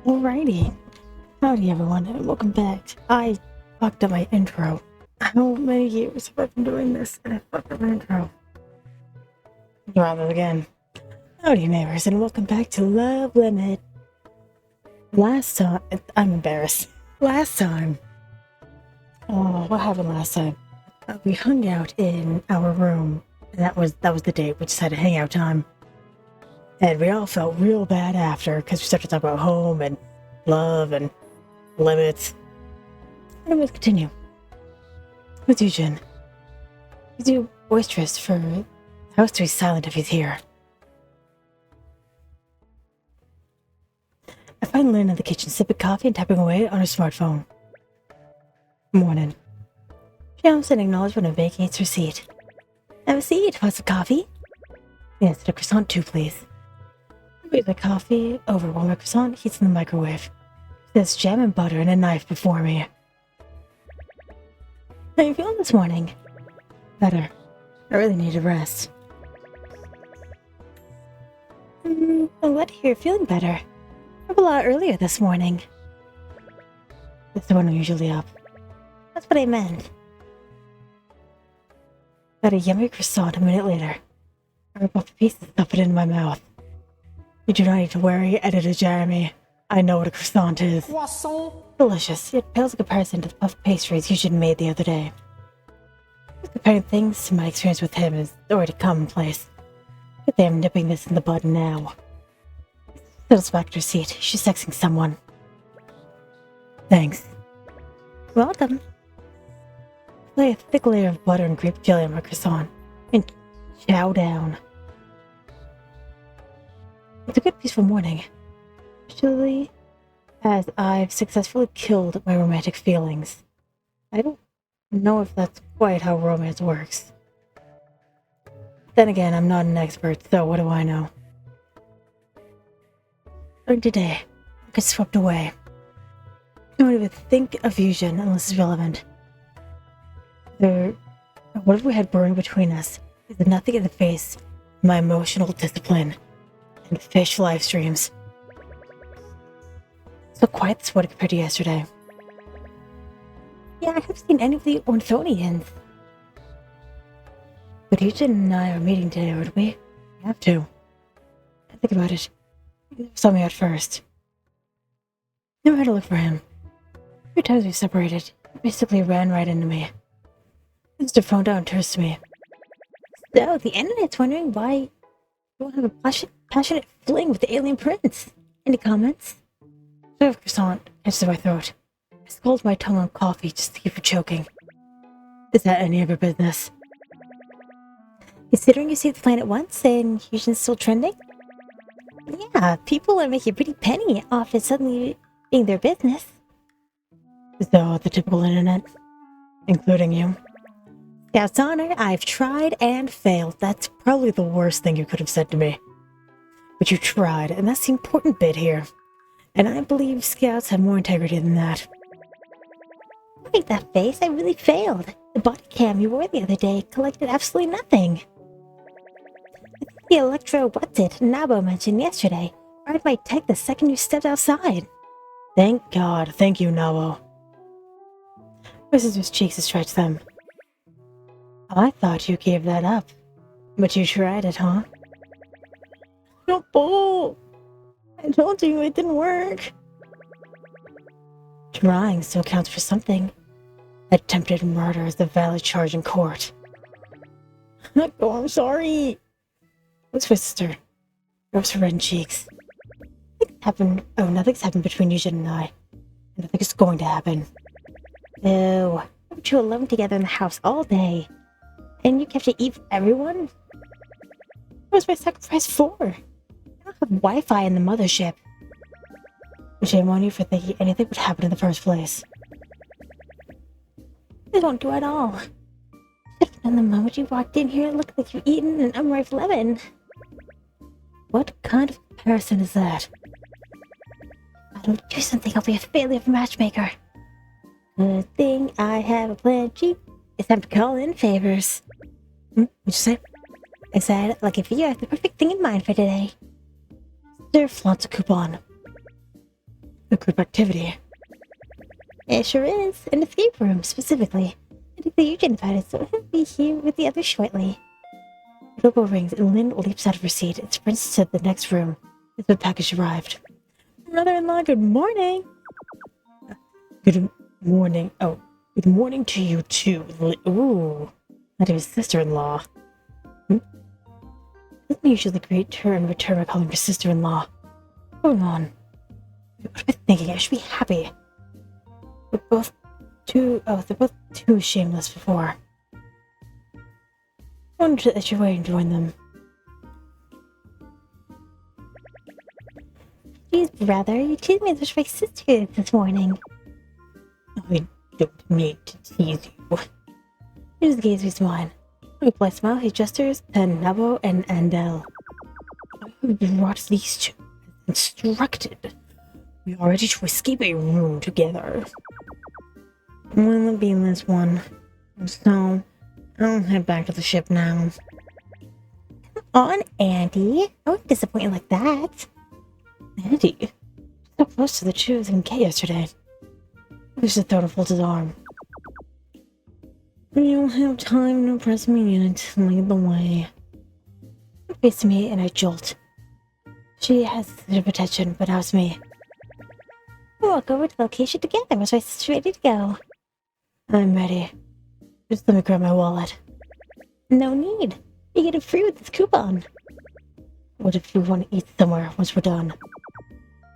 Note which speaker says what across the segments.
Speaker 1: Alrighty. Howdy everyone, and welcome back. I fucked up my intro. How many years have I been doing this and I fucked up my intro? Rather again. Howdy neighbors, and welcome back to Love Limit. Last time, I'm embarrassed. Last time. Oh, what happened last time? We hung out in our room, and that was the date. We just had a hangout time. And we all felt real bad after, because we started to talk about home and love and limits. And we'll continue. With you, Jin. He's too boisterous for the house to be silent if he's here. I find Lynn in the kitchen sipping coffee and tapping away on her smartphone. Morning. She almost an acknowledgement and vacates her seat. Have a seat. Want some coffee? Yes, and a croissant too, please. I move the coffee over while my croissant heats in the microwave. There's jam and butter and a knife before me. How are you feeling this morning? Better. I really need a rest. I'm glad to hear you're feeling better. Up a lot earlier this morning. That's when I'm usually up. That's what I meant. Got a yummy croissant a minute later. I rip off a piece and stuff it into my mouth. You do not need to worry, Editor Jeremy. I know what a croissant is.
Speaker 2: Croissant?
Speaker 1: Delicious, yet pales in comparison to the puff pastries Eugene made the other day. Comparing things to my experience with him is already commonplace. But they am nipping this in the bud now. Settles back to her seat. She's sexing someone. Thanks. Welcome. Lay a thick layer of butter and grape jelly on my croissant, and chow down. It's a good peaceful morning, especially as I've successfully killed my romantic feelings. I don't know if that's quite how romance works. Then again, I'm not an expert, so what do I know? Starting today, I get swept away. I don't even think of fusion unless it's relevant. Whatever we had brewing between us is nothing in the face of my emotional discipline and fish live streams. So quiet this morning compared to yesterday. Yeah, I haven't seen any of the Ornithonians. But Eugene and I are meeting today, aren't we? We have to. Think about it. You never saw me at first. Never had to look for him. 3 times we separated. He basically ran right into me. Mr. phone down turns to me. So, the internet's wondering why you won't have a passionate fling with the alien prince. Any comments? I have a croissant catches in my throat. I scald my tongue on coffee just to keep from choking. Is that any of your business? Considering you saved the planet once and Fusion's still trending? Yeah, people are making a pretty penny off it suddenly being their business. So, the typical internet, including you. Scout's honor, I've tried and failed. That's probably the worst thing you could have said to me. But you tried, and that's the important bit here. And I believe Scouts have more integrity than that. Look at that face, I really failed. The body cam you wore the other day collected absolutely nothing. I think the electro-what's-it Nabo mentioned yesterday fired my tech the second you stepped outside. Thank God, thank you, Nabo. Presses his cheeks to stretch them. I thought you gave that up. But you tried it, huh? No bull! I told you it didn't work. Trying still counts for something. Attempted murder is the valid charge in court. Oh, I'm sorry. What's my sister? Rubs her red cheeks. Nothing's happened between Eugene and I. And nothing is going to happen. Ew. We two alone together in the house all day. And you kept to eat for everyone? What was my sacrifice for? I don't have Wi-Fi in the mothership. Shame on you for thinking anything would happen in the first place. I don't do at all. Should have done the moment you walked in here, it looked like you've eaten an unripe lemon. What kind of comparison is that? I don't do something, I'll be a failure of a matchmaker. Good thing I have a plan G. It's time to call in favors. What'd you say? I said, like if you have the perfect thing in mind for today. Sir flaunts a coupon. A group activity. It sure is. An escape room, specifically. I think the Eugen invited, so he'll be here with the others shortly. The doorbell rings and Lynn leaps out of her seat and sprints to the next room as the package arrived. Brother-in-law, good morning! Good morning. Oh, good morning to you too. Ooh, that is sister-in-law. Doesn't usually greet her in return by calling her sister-in-law. Hold on. What am I thinking? I should be happy. They're both too shameless before. I wonder that you're waiting to join them. Jeez, brother, you teased me as my sister this morning. I don't need to tease you. He just gazed me smile. With a polite smile, he gestures to Nabo and Andel. I have brought these two as instructed. We are ready to escape a room together. Will it be this one? So, I'll head back to the ship now. Come on, Andy. I wouldn't disappoint you like that. Andy? So close to the Jews and Kay yesterday. He was just thrown to fold his arm. You don't have time to press me yet. Lead the way. She faces me and I jolt. She has a bit of attention, but now it's me. We'll walk over to the location together. Was my sister ready to go? I'm ready. Just let me grab my wallet. No need. You get it free with this coupon. What if we want to eat somewhere once we're done?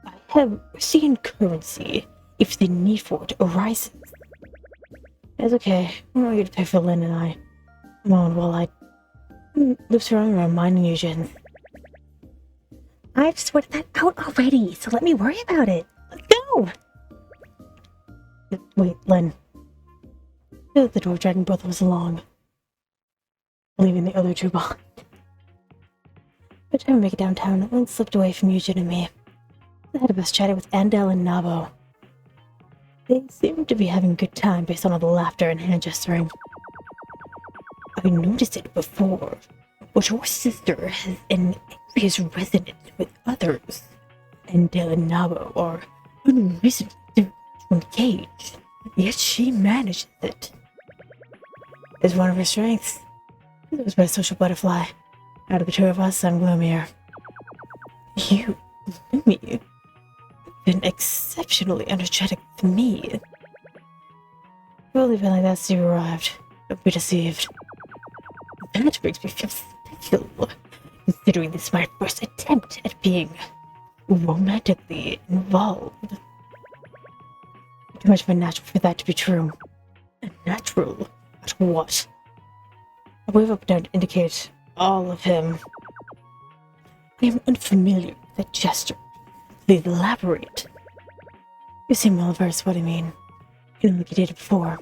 Speaker 1: I have seen currency if the need for it arises. It's okay. I want you to pay for Lynn and I. Come on, while I loop around mine and Eugen's. I've sorted that out already, so let me worry about it. Let's go! Wait, Lynn. At the door, dragging both of us along, leaving the other two behind. By the time we make it downtown, Lynn slipped away from Eugen and me. The head of us chatted with Andel and Nabo. They seemed to be having a good time based on all the laughter and hand gesturing. I noticed it before, but your sister has an envious resonance with others. Andel and Nabo are unreasonably difficult to engage, yet she manages it. It's one of her strengths. It was but a social butterfly. Out of the two of us, I'm gloomier. You, gloomy, been exceptionally energetic with me. You've only been like that since you arrived. Don't be deceived. That makes me feel special, considering this is my first attempt at being romantically involved. Too much of a natural for that to be true. A natural at what? A wave up and down to indicate all of him. I am unfamiliar with that gesture. Please elaborate. You seem well versed what I mean. You know, like you did it before.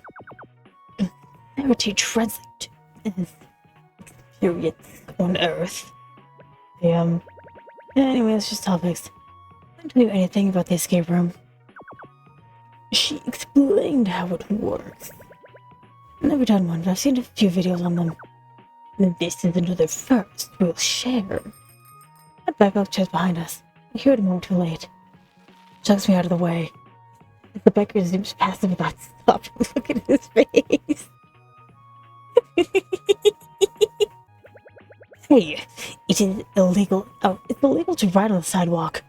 Speaker 1: Clarity translate as experience on Earth. Anyway, it's just topics. I don't know anything about the escape room. She explained how it works. I've never done one, but I've seen a few videos on them. And this is another first we'll share. That backpack chest behind us. I hear it a moment too late. Chucks me out of the way. As the biker zooms past him without stopping, look at his face. Hey, it is illegal. Oh, it's illegal to ride on the sidewalk.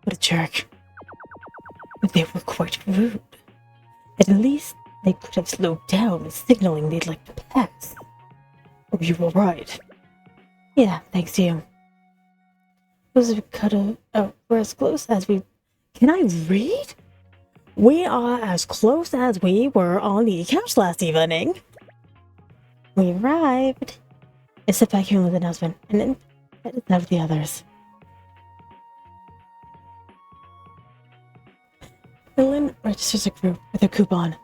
Speaker 1: What a jerk. But they were quite rude. At least they could have slowed down, signaling they'd like to pass. Oh, you were right. Yeah, thanks to you. We're as close as we... Can I read? We are as close as we were on the couch last evening. We arrived. I sit back here with the announcement, and then headed out with the others. Lynn registers a group with a coupon.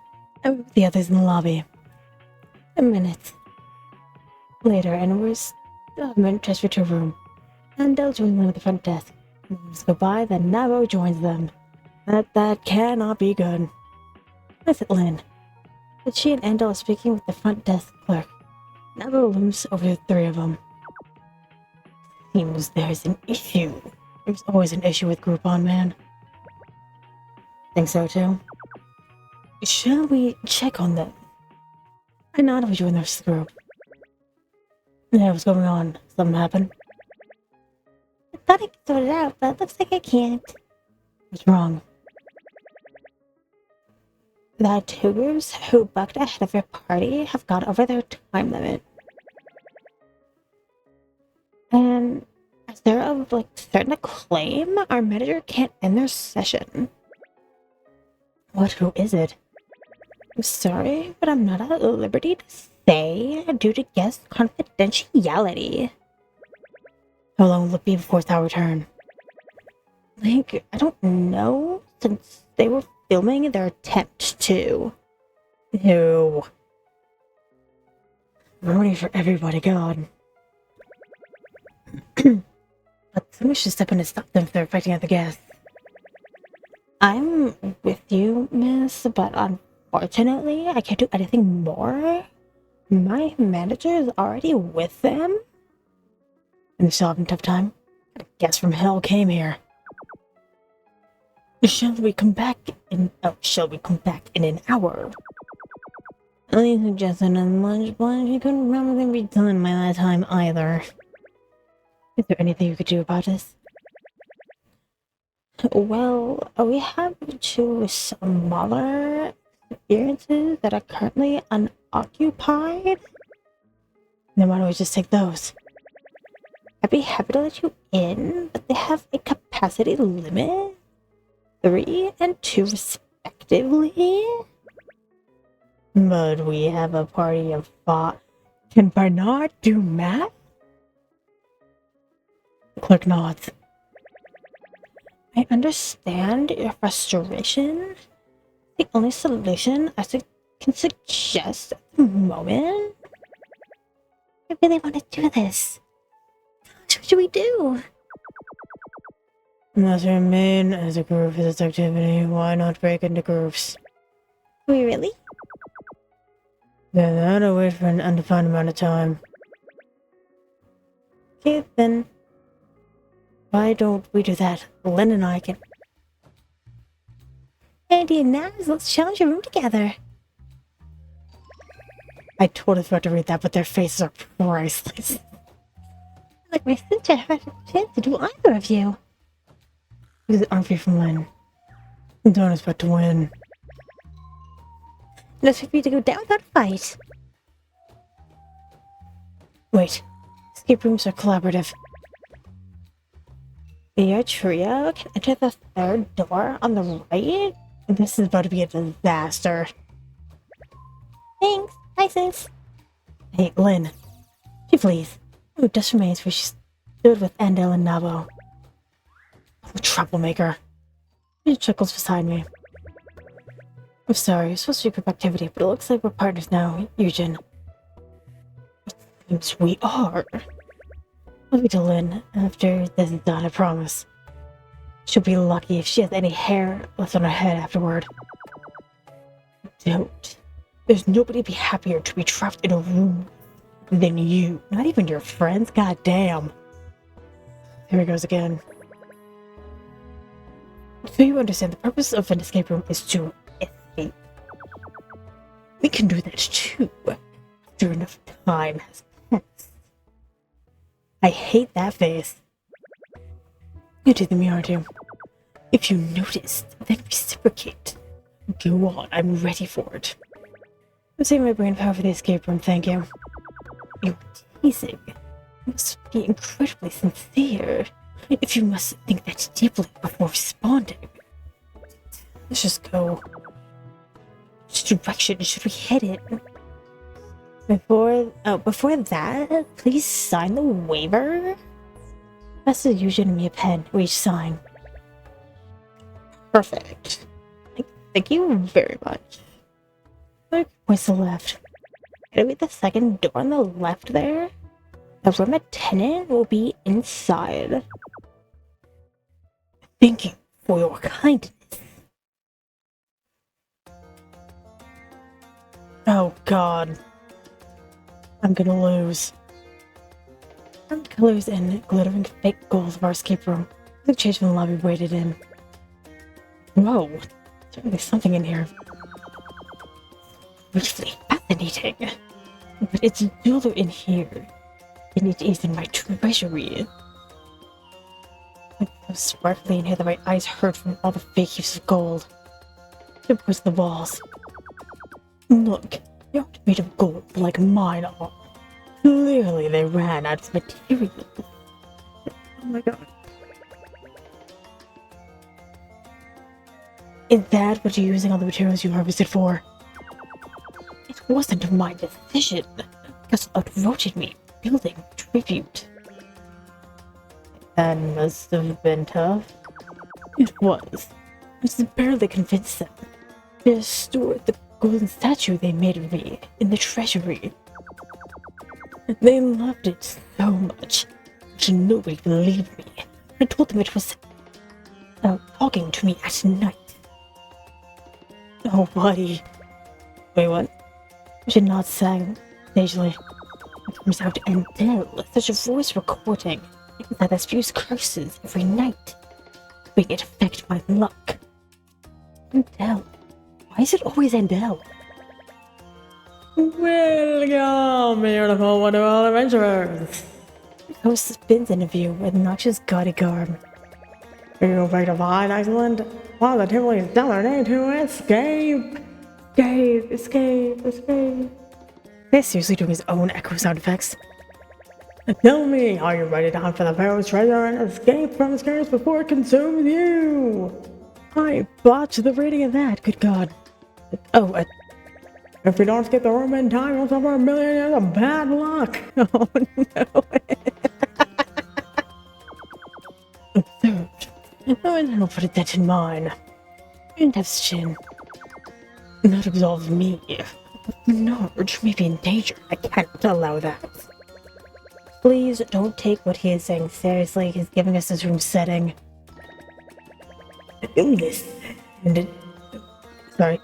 Speaker 1: I went with the others in the lobby. A minute later, and we're transferred to a room. Andel joins them at the front desk. Moments go by, then Nabo joins them. That cannot be good. That's it, Lynn. But she and Andel are speaking with the front desk clerk. Nabo looms over the three of them. Seems there's an issue. There's always an issue with Groupon, man. Think so too? Shall we check on them? I know we join this group. Yeah, what's going on? Something happened? I thought I could sort it out, but it looks like I can't. What's wrong? The two groups who bucked ahead of your party have gone over their time limit. And as they're of certain acclaim, our manager can't end their session. What? Who is it? I'm sorry, but I'm not at liberty to say due to guest confidentiality. How long will it be before it's our return? I don't know, since they were filming their attempt to. Ew. Ruining for everybody, God. But someone should step in and stop them if they're fighting at the guests. I'm with you, miss, but unfortunately, I can't do anything more. My manager is already with them. And they're still having a tough time? A guest from hell came here. Shall we come back in an hour? I suggested a lunch, but you couldn't remember the return by that time either. Is there anything you could do about this? Well, we have two smaller experiences that are currently unoccupied. Then why don't we just take those? I'd be happy to let you in, but they have a capacity limit. 3 and 2 respectively. But we have a party of 5. Can Bernard do math? Clerk nods. I understand your frustration. The only solution I can suggest at the moment. I really want to do this. What should we do? Must remain as a group for this activity. Why not break into groups? We really? Then that'll wait for an undefined amount of time. Okay, then. Why don't we do that? Lynn and I can. Idea now is let's challenge a room together. I totally forgot to read that, but their faces are priceless. Like my sister had a chance to do either of you. Because it aren't free from Lynn. Don't expect to win. Let's for you to go down without a fight. Wait. Escape rooms are collaborative. Your trio can enter the third door on the right. This is about to be a disaster. Thanks. License. Hey, Lynn. She please. Oh, just remains where she stood with Endel and Nabo. The troublemaker. She chuckles beside me. I'm sorry, it's supposed to be group activity, but it looks like we're partners now, Eugen. It seems we are. I'll be to Lynn after this is done, I promise. She'll be lucky if she has any hair left on her head afterward. Don't. There's nobody be happier to be trapped in a room than you. Not even your friends? God damn. Here he goes again. So you understand, the purpose of an escape room is to escape. We can do that too, after enough time has passed. I hate that face. You did the mirror too. If you noticed, then reciprocate. Go on, I'm ready for it. I'm saving my brain power for the escape room, thank you. You're teasing. You must be incredibly sincere. If you must think that deeply before responding. Let's just go. Which direction should we head in? Before that, please sign the waiver. That's the Eugen and me a pen. We each sign. Perfect. Thank you very much. Points to the left. Can I read the second door on the left there? The room attendant will be inside. Thank you for your kindness. Oh god. I'm gonna lose. I'm the colors and glittering fake goals of our escape room. The change from the lobby we waited in. Whoa. There's something in here. Really fascinating. But it's duller in here than it is in my treasury. It's so sparkly in here that my eyes hurt from all the fake heaps of gold. It was the walls. Look, they aren't made of gold like mine are. Clearly they ran out of materials. Oh my god. Is that what you're using all the materials you harvested for? It wasn't my decision. Because outvoted me building tribute. That must have been tough. It was. I just barely convinced them to store the golden statue they made of me in the treasury. They loved it so much that nobody believed me. I told them it was talking to me at night. Oh, buddy. Wait, what? I should not sang sagely. It turns out Endel, such a voice recording, that has spews curses every night, hoping it affect my luck. Endel? Why is it always Endel? Welcome, beautiful, wonderful adventurers! Host spins interview with noxious gaudy garb. You picked a fine, excellent, positively stellar day to escape! Escape, escape, escape. He's seriously doing his own echo sound effects. Tell me, are you ready to hunt for the Pharaoh's treasure and escape from its curse before it consumes you? I botched the reading of that, good god. Oh, if you don't get the room in time, you'll suffer a million years of bad luck. Oh no. Observed. No one will put that in mine. Indev's chin. Not absolve me. Bernard may be in danger. I can't allow that. Please don't take what he is saying seriously. He's giving us his room setting. Sorry.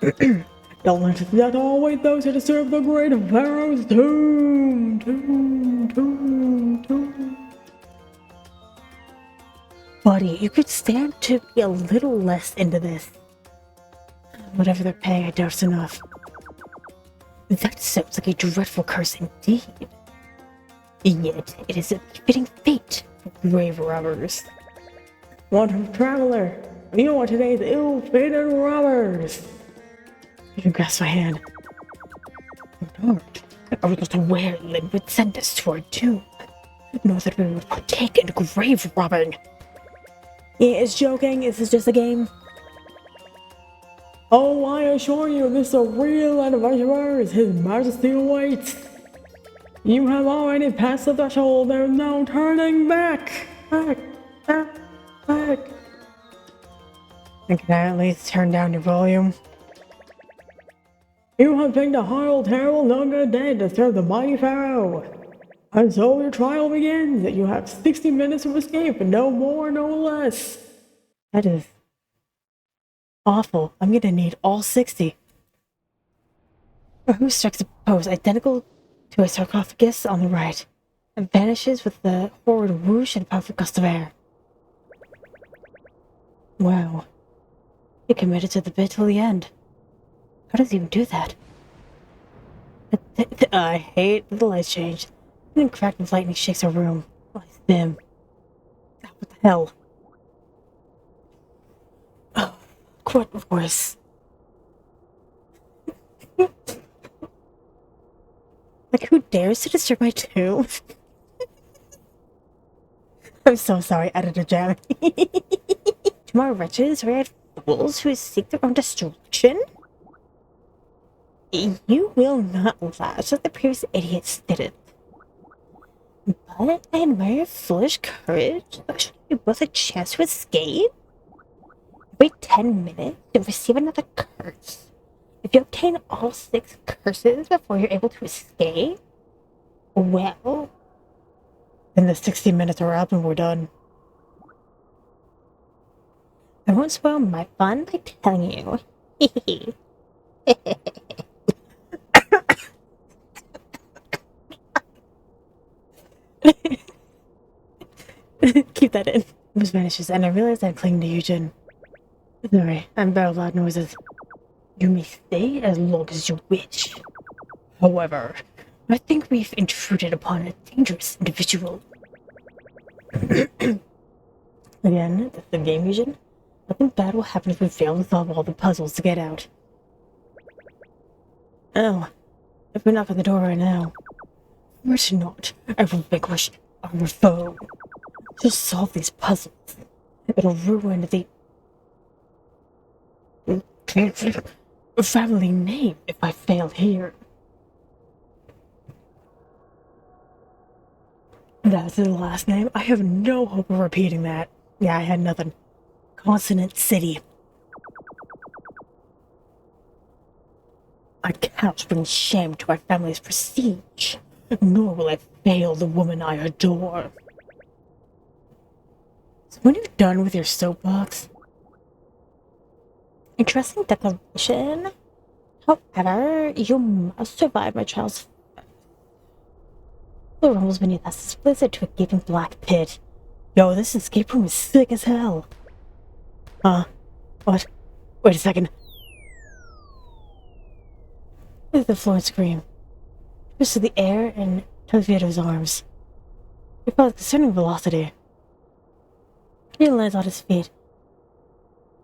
Speaker 1: Don't let always those who deserve the great Pharaoh's tomb. Buddy, you could stand to be a little less into this. Whatever they're paying, I doubt it's enough. That sounds like a dreadful curse indeed. Yet, it is a fitting fate for grave robbers. Wonderful traveler, you are today's ill-fated robbers. You can grasp my hand. Bernard, are we going to where Lynn would send us to our doom? Know that we would partake in grave robbing. He is joking, this is just a game. Oh, I assure you, this is a real adventurer. His Majesty awaits. You have already passed the threshold. There's no turning back. Back. And can I at least turn down your volume? You have picked a horrible, terrible, no good day to serve the mighty Pharaoh. And so your trial begins. You have 60 minutes to escape, and no more, no less. That is awful. I'm gonna need all 60. Who strikes a pose identical to a sarcophagus on the right and vanishes with the forward whoosh and powerful gust of air. Wow. He committed to the bit till the end. How does he even do that? I hate the lights changed. And then cracked and lightning shakes our room. What is them? What the hell? Oh, what voice? Like, who dares to disturb my tomb? I'm so sorry, Editor Jam. Tomorrow wretches red fools who seek their own destruction? You will not last like the previous idiots didn't. But I admire your foolish courage that should give you both a chance to escape. Wait 10 minutes to receive another curse. If you obtain all 6 curses before you're able to escape, well, then the 60 minutes are up and we're done. I won't spoil my fun by telling you. Keep that in. It vanishes, and I realize I'm clinging to Eugen. Sorry, I'm bad with loud noises. You may stay as long as you wish. However, I think we've intruded upon a dangerous individual. Again, that's the game vision. Nothing bad will happen if we fail to solve all the puzzles to get out. Oh, if we knock on the door right now. Worse not, I will vanquish our foe. Just solve these puzzles. It'll ruin the family name if I fail here. That's the last name? I have no hope of repeating that. Yeah, I had nothing. Consonant City. I cannot bring shame to my family's prestige, nor will I fail the woman I adore. So when you're done with your soapbox... Interesting declaration. However, you must survive my child's... The rumbles beneath us split to a gaping black pit. Yo, this escape room is sick as hell. Huh? What? Wait a second. The floor scream. Twists to the air and tugs me out of his arms. He fell with concerning velocity. He lands on his feet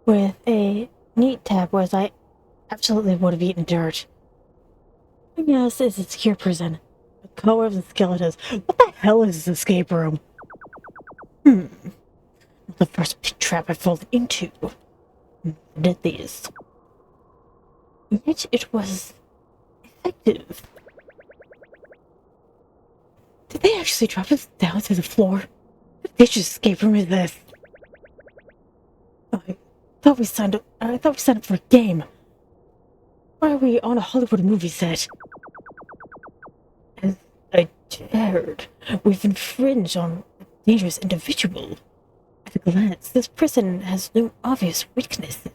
Speaker 1: with a neat tap, whereas I absolutely would have eaten dirt. Yes, it's a secure prison. The color of the skeletons. What the hell is this escape room? The first pit trap I fell into. Did these. Yet it was effective. Did they actually drop us down to the floor? What bitch escape room is this? I thought we signed up for a game. Why are we on a Hollywood movie set? As I dared, we've infringed on a dangerous individual. At a glance, this person has no obvious weaknesses.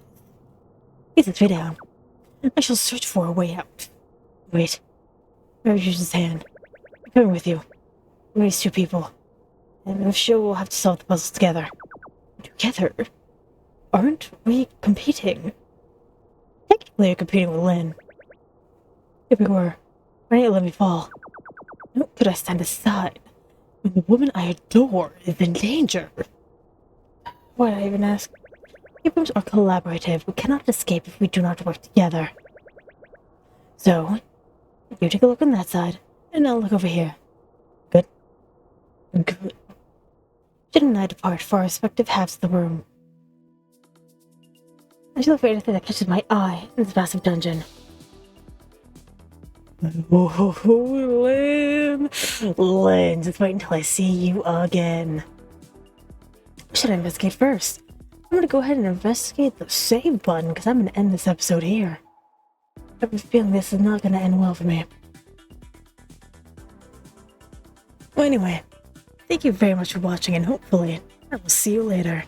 Speaker 1: He sits me down. I shall search for a way out. Wait. Grab his hand. I'm coming with you. We raise two people. And I'm sure we'll have to solve the puzzles together. Together? Aren't we competing? Technically, you're competing with Lynn. If we were, why didn't you let me fall? How could I stand aside when the woman I adore is in danger? Why did I even ask? Escape rooms are collaborative. We cannot escape if we do not work together. So, you take a look on that side, and I'll look over here. Good? Good. Jen and I depart for our respective halves of the room. I should look for anything that catches my eye in this massive dungeon. Oh, Lynn! Lynn, just wait until I see you again. Should I investigate first? I'm gonna go ahead and investigate the save button because I'm gonna end this episode here. I have a feeling this is not gonna end well for me. Well, anyway, thank you very much for watching, and hopefully I will see you later.